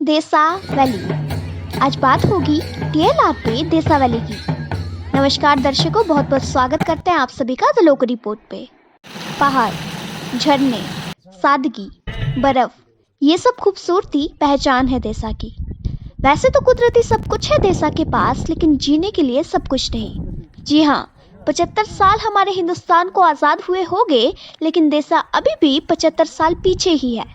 देसा वैली। आज बात होगी TLR पे देसा वैली की। नमस्कार दर्शकों, बहुत बहुत स्वागत करते हैं आप सभी का द लोकल रिपोर्ट पे। पहाड़, झरने, सादगी, बर्फ, ये सब खूबसूरती पहचान है देसा की। वैसे तो कुदरती सब कुछ है देसा के पास, लेकिन जीने के लिए सब कुछ नहीं। जी हाँ, 75 साल हमारे हिंदुस्तान को आज़ाद हुए हो गए, लेकिन देसा अभी भी 75 साल पीछे ही है।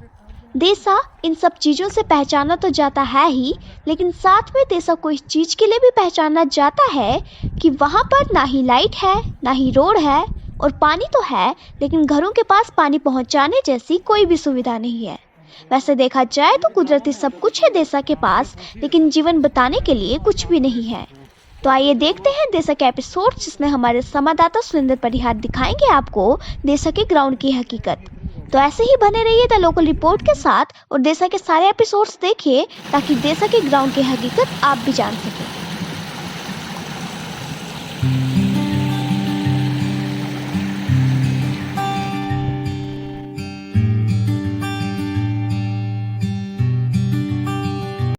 देसा इन सब चीज़ों से पहचाना तो जाता है ही, लेकिन साथ में देसा को इस चीज़ के लिए भी पहचाना जाता है कि वहाँ पर ना ही लाइट है, ना ही रोड है, और पानी तो है लेकिन घरों के पास पानी पहुँचाने जैसी कोई भी सुविधा नहीं है। वैसे देखा जाए तो कुदरती सब कुछ है देसा के पास, लेकिन जीवन बताने के लिए कुछ भी नहीं है। तो आइए देखते हैं देसा के एपिसोड, जिसमें हमारे संवाददाता सुरेंद्र परिहार दिखाएंगे आपको देसा के ग्राउंड की हकीकत। तो ऐसे ही बने रहिए द लोकल रिपोर्ट के साथ और देसा के सारे एपिसोड्स देखिए, ताकि देसा के ग्राउंड की हकीकत आप भी जान सकें।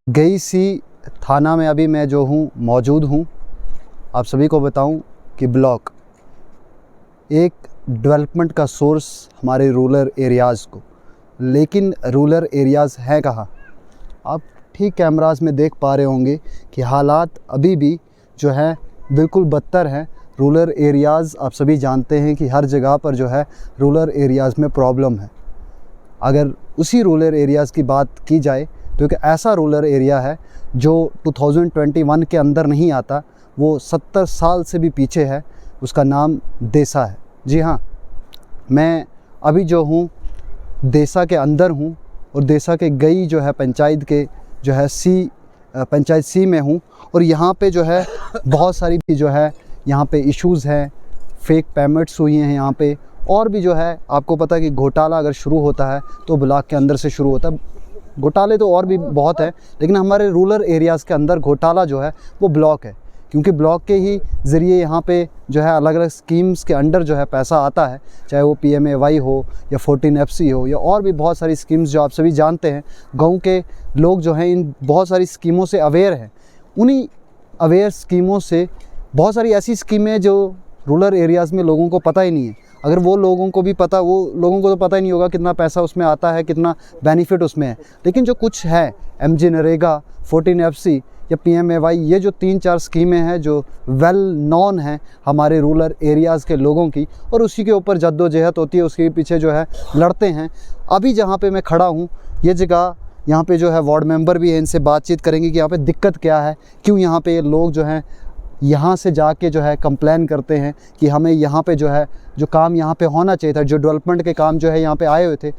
गई सी थाना में अभी मैं जो हूँ मौजूद हूँ। आप सभी को बताऊँ कि ब्लॉक एक डेवलपमेंट का सोर्स हमारे रूरल एरियाज़ को, लेकिन रूरल एरियाज़ हैं कहाँ? आप ठीक कैमरास में देख पा रहे होंगे कि हालात अभी भी जो है बिल्कुल बदतर हैं। रूरल एरियाज़ आप सभी जानते हैं कि हर जगह पर जो है रूरल एरियाज़ में प्रॉब्लम है। अगर उसी रूरल एरियाज़ की बात की जाए तो एक ऐसा रूरल एरिया है जो 2021 के अंदर नहीं आता, वो 70 साल से भी पीछे है। उसका नाम देसा है। जी हाँ, मैं अभी जो हूँ देसा के अंदर हूँ और देसा के गई जो है पंचायत के जो है पंचायत सी में हूँ। और यहाँ पे जो है बहुत सारी जो है यहाँ पे इश्यूज़ हैं, फेक पेमेंट्स हुई हैं यहाँ पे, और भी जो है आपको पता है कि घोटाला अगर शुरू होता है तो ब्लॉक के अंदर से शुरू होता है। घोटाले तो और भी बहुत है, लेकिन हमारे रूरल एरियाज़ के अंदर घोटाला जो है वो ब्लॉक है, क्योंकि ब्लॉक के ही ज़रिए यहाँ पे जो है अलग अलग स्कीम्स के अंडर जो है पैसा आता है, चाहे वो PMAY हो या 14FC हो या और भी बहुत सारी स्कीम्स जो आप सभी जानते हैं। गाँव के लोग जो हैं इन बहुत सारी स्कीमों से अवेयर हैं। उन्हीं अवेयर स्कीमों से बहुत सारी ऐसी स्कीमें जो रूरल एरियाज़ में लोगों को पता ही नहीं है। अगर वो लोगों को भी पता, वो लोगों को तो पता ही नहीं होगा कितना पैसा उसमें आता है, कितना बेनिफिट उसमें है। लेकिन जो कुछ है MG नरेगा, 14FC या PMAY, ये जो 3-4 स्कीमें हैं जो वेल नॉन हैं हमारे रूरल एरियाज़ के लोगों की, और उसी के ऊपर जद्दोजहद होती है, उसके पीछे जो है लड़ते हैं। अभी जहाँ पे मैं खड़ा हूँ ये जगह, यहाँ पे जो है वार्ड मेंबर भी है, इनसे बातचीत करेंगे कि यहाँ पे दिक्कत क्या है, क्यों यहाँ पे लोग जो हैं यहाँ से जाके जो है कंप्लेन करते हैं कि हमें यहाँ पे जो है जो काम यहाँ पे होना चाहिए था, जो डेवलपमेंट के काम जो है यहाँ पे आए हुए थे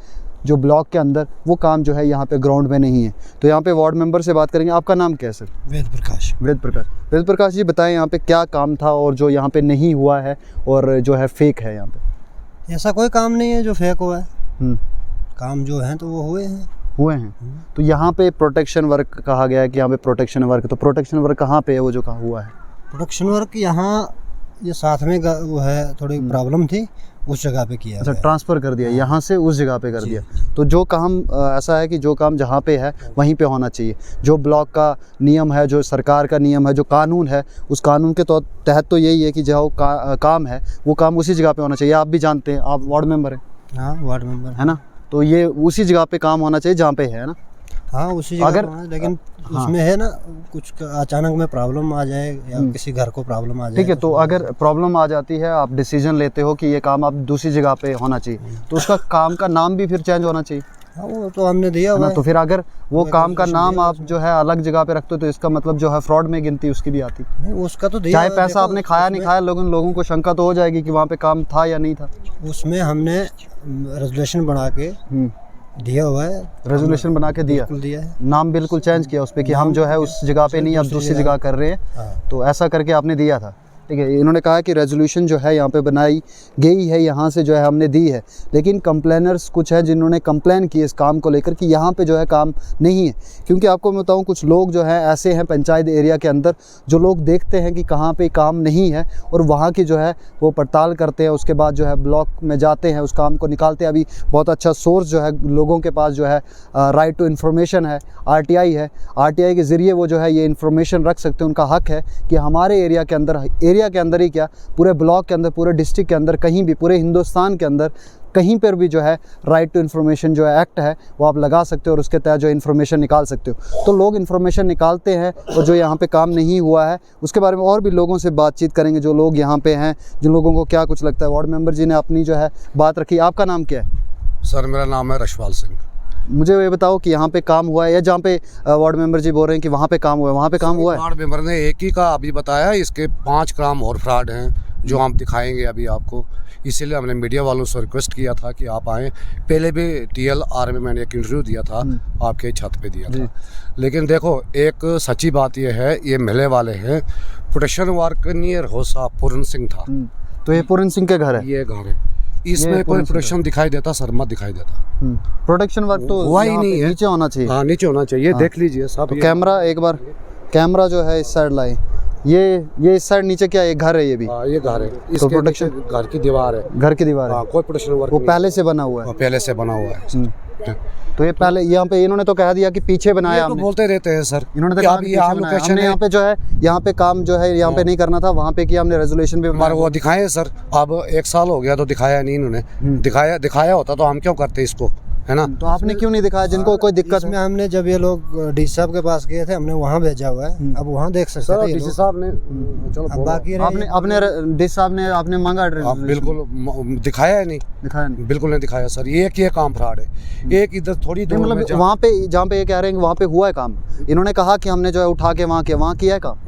जो ब्लॉक के अंदर, वो काम जो है यहाँ पे ग्राउंड में नहीं है। तो यहाँ पे वार्ड मेंबर से बात करेंगे। आपका नाम क्या है सर? वेद प्रकाश। वेद प्रकाश जी, बताएं यहाँ पे क्या काम था और जो यहाँ पे नहीं हुआ है और जो है फेक है यहाँ पे? ऐसा कोई काम नहीं है जो फेक हुआ है। काम जो है तो वो हुए हैं। तो यहाँ पे प्रोटेक्शन वर्क कहा गया है कि यहाँ पे प्रोटेक्शन वर्क, तो प्रोटेक्शन वर्क कहाँ पे है वो जो कहा हुआ है? प्रोटेक्शन वर्क यहाँ ये साथ में वो है, थोड़ी प्रॉब्लम थी, उस जगह पे किया। अच्छा, ट्रांसफ़र कर दिया यहाँ से उस जगह पे कर दिया। तो जो काम ऐसा है कि जो काम जहाँ पे है वहीं पे होना चाहिए। जो ब्लॉक का नियम है, जो सरकार का नियम है, जो कानून है, उस कानून के तहत तो यही है कि जो काम है वो काम उसी जगह पे होना चाहिए। आप भी जानते हैं, आप वार्ड मेंबर हैं। हाँ, वार्ड मेंबर है ना, तो ये उसी जगह पे काम होना चाहिए जहाँ पे है ना। हाँ, उसी जगह अगर लेकिन उसमें है ना कुछ अचानक में प्रॉब्लम आ जाए या किसी घर को प्रॉब्लम आ जाए, ठीक है, तो अगर प्रॉब्लम आ जाती है, आप डिसीजन लेते हो कि ये काम आप दूसरी जगह पे होना चाहिए, तो उसका काम का नाम भी फिर चेंज होना चाहिए। हाँ, वो तो हमने दिया हुआ है। तो फिर अगर वो काम का नाम आप जो है अलग जगह पे रखते हो तो इसका मतलब जो है फ्रॉड में गिनती उसकी भी आती। नहीं, उसका तो दिया, चाहे पैसा आपने खाया नहीं खाया, लोगों को शंका तो हो जाएगी कि वहाँ पे काम था या नहीं था। उसमें हमने रेजोल्यूशन बना के दिया हुआ है। रेजोल्यूशन बना के दिया है, नाम बिल्कुल चेंज किया उस पर कि हम जो है उस जगह पे नहीं, अब दूसरी जगह कर रहे हैं। तो ऐसा करके आपने दिया था। ठीक है। इन्होंने कहा कि रेजोल्यूशन जो है यहाँ पे बनाई गई है, यहाँ से जो है हमने दी है, लेकिन कंप्लेनर्स कुछ है जिन्होंने कंप्लेन की इस काम को लेकर कि यहाँ पे जो है काम नहीं है। क्योंकि आपको मैं बताऊँ कुछ लोग जो है ऐसे हैं पंचायत एरिया के अंदर जो लोग देखते हैं कि कहाँ पे काम नहीं है और वहाँ की जो है वो पड़ताल करते हैं, उसके बाद जो है ब्लॉक में जाते हैं, उस काम को निकालते हैं। अभी बहुत अच्छा सोर्स जो है लोगों के पास जो है राइट टू इन्फॉर्मेशन है, आरटीआई है। आरटीआई के ज़रिए वो जो है ये इन्फॉर्मेशन रख सकते हैं, उनका हक है कि हमारे एरिया के अंदर ही क्या, पूरे ब्लॉक के अंदर, पूरे डिस्ट्रिक्ट के अंदर, कहीं भी पूरे हिंदुस्तान के अंदर कहीं पर भी जो है राइट टू इन्फॉर्मेशन जो है एक्ट है वो आप लगा सकते हो और उसके तहत जो इन्फॉर्मेशन निकाल सकते हो। तो लोग इन्फॉर्मेशन निकालते हैं और जो यहाँ पे काम नहीं हुआ है उसके बारे में और भी लोगों से बातचीत करेंगे, जो लोग यहाँ पे हैं, जिन लोगों को क्या कुछ लगता है। वार्ड मेंबर जी ने अपनी जो है बात रखी। आपका नाम क्या है? सर मेरा नाम है रशवाल सिंह। मुझे ये बताओ कि यहाँ पे काम हुआ है या जहाँ पे वार्ड मेंबर जी बोल रहे हैं कि वहाँ पे काम हुआ है, वहाँ पे काम हुआ है? वार्ड मेंबर ने एक ही का अभी बताया, इसके 5 काम और फ्रॉड हैं जो हम दिखाएंगे अभी आपको। इसीलिए हमने मीडिया वालों से रिक्वेस्ट किया था कि आप आएँ। पहले भी TLR में मैंने एक इंटरव्यू दिया था, आपके छत पे दिया था। लेकिन देखो एक सच्ची बात ये है, ये मिले वाले हैं प्रोटेक्शन वर्क नियर होसा पूरन सिंह था। तो ये पूरन सिंह के घर है? ये घर है, इसमें कोई प्रोटेक्शन दिखाई देता सर? मत दिखाई देता। प्रोटेक्शन वर्क तो हुआ ही नहीं है, नीचे होना चाहिए। हाँ नीचे होना चाहिए। देख लीजिए सब। तो कैमरा एक बार, कैमरा जो है इस साइड लाए, ये इस साइड नीचे क्या है? ये घर है, ये भी? हाँ ये घर है, तो इसके प्रोटेक्शन नीचे घर की दीवार है। घर की दीवार है? हाँ, कोई प्रोटेक्शन वर्क वो नहीं। पहले से बना हुआ है? पहले से बना हुआ है। तो ये पहले यहाँ पे इन्होंने तो कह दिया कि पीछे बनाया ये तो हमने। बोलते रहते हैं सर। इन्होंने तो कि कहा अभी कि यहाँ पीछे बनाया। लोकेशन हमने है, यहाँ पे जो है यहाँ पे काम जो है यहाँ पे नहीं करना था, वहाँ पे किया हमने, रेजोल्यूशन भी हमारे वो दिखाए सर। अब 1 साल हो गया तो दिखाया नहीं इन्होंने। दिखाया होता तो हम क्यों करते इसको, है ना? तो आपने क्यों नहीं दिखाया? जिनको कोई दिक्कत इसमें हमने जब ये लोग डी साहब के पास गए थे, हमने वहाँ भेजा हुआ है। अब वहाँ देख सकते सर थे ये डीसी लोग। साहब ने चलो अब बोलो। बाकी आपने अपने डिस साहब ने आपने मांगा आप बिल्कुल दिखाया है नहीं, दिखाया नहीं? बिल्कुल नहीं दिखाया सर। ये काम फ्रॉड है। एक इधर थोड़ी दूर में मतलब वहाँ पे जहाँ पे ये कह रहे हैं कि वहाँ पे हुआ है काम, इन्होंने कहा कि हमने जो है उठा के वहाँ किया है काम।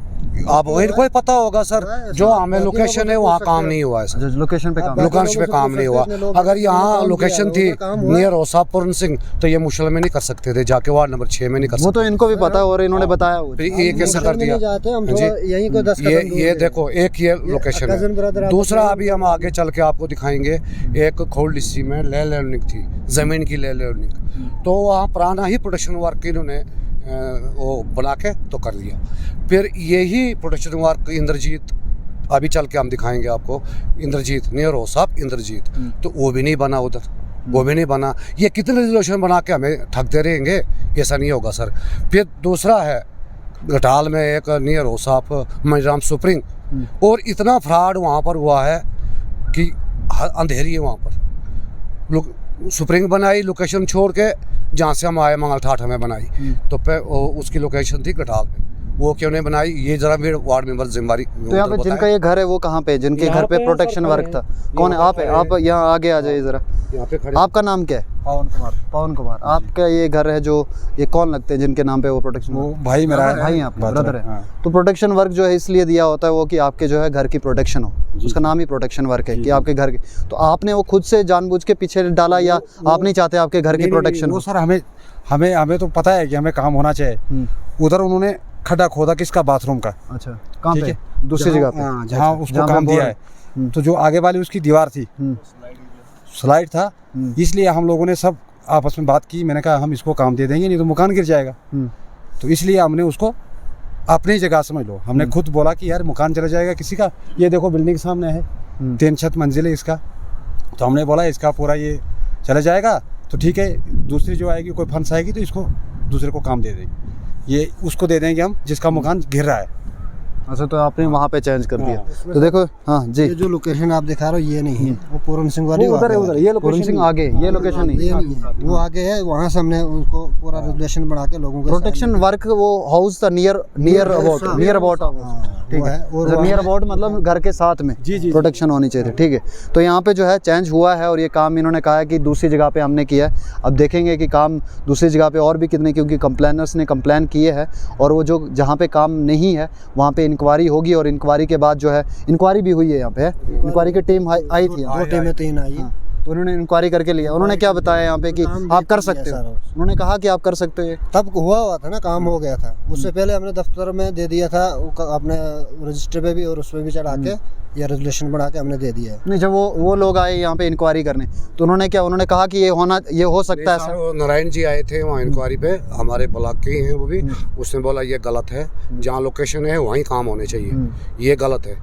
अब इनको ही पता होगा सर, जो हमें लोकेशन है वहाँ काम नहीं हुआ है सर। लोकेशन पे काम, लोकेशन पे काम नहीं हुआ। अगर यहाँ लोकेशन थी नियर होसा पूरन सिंह तो ये मुश्किल में नहीं कर सकते थे, जाके वार्ड नंबर 6 में नहीं कर वो तो इनको भी पता है और इन्होंने बताया। सकते। ये कैसे कर दिया? हम थोड़ा यहीं को 10 ये देखो, एक ये लोकेशन है। दूसरा अभी हम आगे चल के आपको दिखाएंगे, एक खोल डिस्ट्री में ले लेवलिंग थी, जमीन की ले लेवलिंग। तो वहाँ पुराना ही प्रोटेक्शन वर्क इन्होंने वो बना के तो कर लिया। फिर यही प्रोटेक्शन वर्क इंद्रजीत, अभी चल के हम दिखाएंगे आपको, इंद्रजीत नियर हो साहब इंद्रजीत, तो वो भी नहीं बना उधर, वो भी नहीं बना। ये कितने रेजोल्यूशन बना के हमें ठगते रहेंगे? ऐसा नहीं होगा सर। फिर दूसरा है घटाल में एक नियर हो साहब मंजराम सुप्रिंग, और इतना फ्रॉड वहाँ पर हुआ है कि अंधेरी है वहाँ पर। सुप्रिंग बनाई लोकेशन छोड़ के, जहाँ से हम आए मंगल ठाठ में बनाई, तो पे उसकी लोकेशन थी घटाल में। वो क्यों नहीं बनाई, ये जरा भी वार्ड मेंबर जिम्मेदारी। तो यहाँ पे जिनका ये घर है वो कहाँ पे, जिनके घर पे प्रोटेक्शन वर्क था, कौन है? आप यहाँ आगे आ जाइए जरा। यहाँ पे खड़े। आपका नाम क्या है? पवन कुमार। आपका ये घर है जो, ये कौन लगते हैं जिनके नाम पे वो प्रोटेक्शन? वो भाई मेरा है। भाई आपका ब्रदर है। हाँ। तो प्रोटेक्शन वर्क जो है इसलिए दिया होता है वो कि आपके जो है घर की प्रोटेक्शन हो, उसका नाम ही प्रोटेक्शन वर्क है कि आपके घर की। तो आपने वो खुद से जानबूझ के पीछे डाला या आप नहीं चाहते आपके घर की प्रोटेक्शन वो हो? सर हमें तो पता है कि हमें काम होना चाहिए। उधर उन्होंने खड्डा खोदा किसका, बाथरूम का। अच्छा, कहाँ ठीक पे? है, दूसरी जगह पे? हाँ, जहाँ उसको जहाँ पे काम दिया बोर्ड है। तो जो आगे वाली उसकी दीवार थी, स्लाइड था, इसलिए हम लोगों ने सब आपस में बात की। मैंने कहा हम इसको काम दे देंगे, नहीं तो मकान गिर जाएगा। तो इसलिए हमने उसको अपनी जगह समझ लो, हमने खुद बोला कि यार मकान चला जाएगा किसी का। ये देखो बिल्डिंग सामने है, 3 छत मंजिल है इसका। तो हमने बोला इसका पूरा ये चला जाएगा तो ठीक है, दूसरी जो आएगी कोई फंड्स आएगी तो इसको दूसरे को काम दे देंगे, ये उसको दे देंगे हम जिसका मकान गिर रहा है। अच्छा, तो आपने वहाँ पे चेंज कर दिया। तो देखो, हाँ जी, ये जो लोकेशन आप दिखा रहे हो ये नहीं है, वो पूरन सिंह वाली उधर है, उधर ये पूरन लोकेशन सिंह आगे, ये लोकेशन नहीं ये नहीं है, वो आगे है। वहाँ से हमने उसको पूरा रेगुलेशन बना के लोगों को प्रोटेक्शन वर्क, वो हाउस था नियर अबाउट, ठीक है। और नियर अबाउट मतलब घर के साथ में प्रोटेक्शन होनी चाहिए, ठीक है। तो यहाँ पे जो है चेंज हुआ है और ये काम इन्होंने कहा है कि दूसरी जगह पे हमने किया है। अब देखेंगे कि काम दूसरी जगह पे और भी कितने, क्योंकि कंप्लेनर्स ने कंप्लेन किए हैं और वो जो जहाँ पे काम नहीं है वहाँ पे इंक्वायरी होगी और इंक्वायरी के बाद जो है, इंक्वायरी भी हुई है यहाँ पे, इंक्वायरी की टीम आई थी, 2 टीमें 3 आई। तो उन्होंने इंक्वायरी करके लिया। उन्होंने क्या बताया यहाँ पे कि काम आप कर देख लिया सकते हो? सारा। उन्होंने कहा कि आप कर सकते हो ये? तब हुआ था ना, काम हो गया था। उससे पहले हमने दफ्तर में दे दिया था, अपने रजिस्टर पे भी और उसमें भी चढ़ा के या रेजोल्यूशन बना के हमने दे दिया है। नहीं, जब वो लोग आए यहाँ पे इंक्वायरी करने तो उन्होंने कहा कि ये हो सकता है सर? नारायण जी आए थे वहाँ इंक्वायरी पे, हमारे ब्लॉक के ही हैं वो भी। उसने बोला ये गलत है, जहाँ लोकेशन है वहीं काम होने चाहिए, ये गलत है,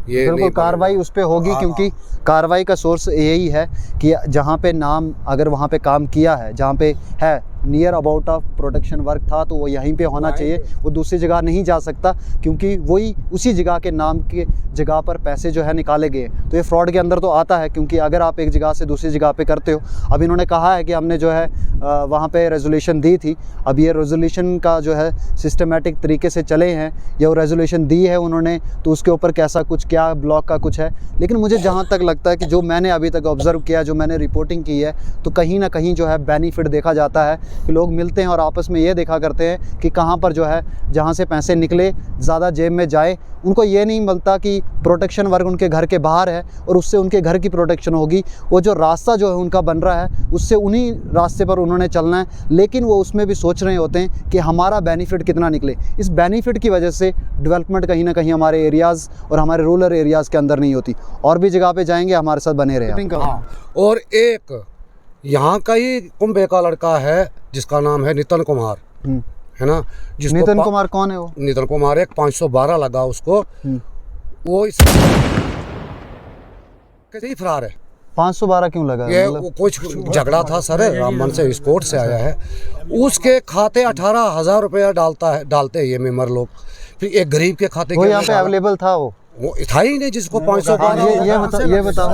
ये बिल्कुल कार्रवाई उस पे होगी, क्योंकि कार्रवाई का सोर्स यही है कि जहाँ पे नाम अगर वहाँ पे काम किया है, जहाँ पे है near about of protection work था, तो वो यहीं पे होना चाहिए, वो दूसरी जगह नहीं जा सकता, क्योंकि वही उसी जगह के नाम के जगह पर पैसे जो है निकाले गए। तो ये फ्रॉड के अंदर तो आता है, क्योंकि अगर आप एक जगह से दूसरी जगह पे करते हो। अब इन्होंने कहा है कि हमने जो है वहाँ पे रेजोल्यूशन दी थी। अब ये रेजोल्यूशन का जो है सिस्टमेटिक तरीके से चले हैं, या वो रेजोल्यूशन दी है उन्होंने तो उसके ऊपर कैसा कुछ क्या ब्लॉक का कुछ है। लेकिन मुझे जहाँ तक लगता है कि जो मैंने अभी तक ऑब्ज़र्व किया, जो मैंने रिपोर्टिंग की है, तो कहीं ना कहीं जो है बेनिफिट देखा जाता है कि लोग मिलते हैं और आपस में ये देखा करते हैं कि कहाँ पर जो है जहाँ से पैसे निकले ज़्यादा जेब में जाए। उनको ये नहीं मिलता कि प्रोटेक्शन वर्क उनके घर के बाहर है और उससे उनके घर की प्रोटेक्शन होगी। वो जो रास्ता जो है उनका बन रहा है उससे उन्हीं रास्ते पर उन्होंने चलना है, लेकिन वो उसमें भी सोच रहे होते हैं कि हमारा बेनिफिट कितना निकले। इस बेनिफिट की वजह से डेवलपमेंट कहीं ना कहीं हमारे एरियाज़ और हमारे रूरल एरियाज़ के अंदर नहीं होती। और भी जगह पे जाएंगे, हमारे साथ बने रहे। और एक यहाँ का ही कुंभे का लड़का है जिसका नाम है नितिन कुमार, है ना? नितिन कुमार कौन है वो? नितिन कुमार एक 512 लगा उसको, वो इस कैसे ही फरार है। 512 क्यों लगा? ये वो कुछ झगड़ा था सर, रामबन से इस कोर्ट से आया है। उसके खाते 18,000 रुपया डालते हैं ये मेंबर लोग। फिर एक गरीब के खाते वो यहाँ पे अवेलेबल था, वो था ही नहीं जिसको 512। ये बताओ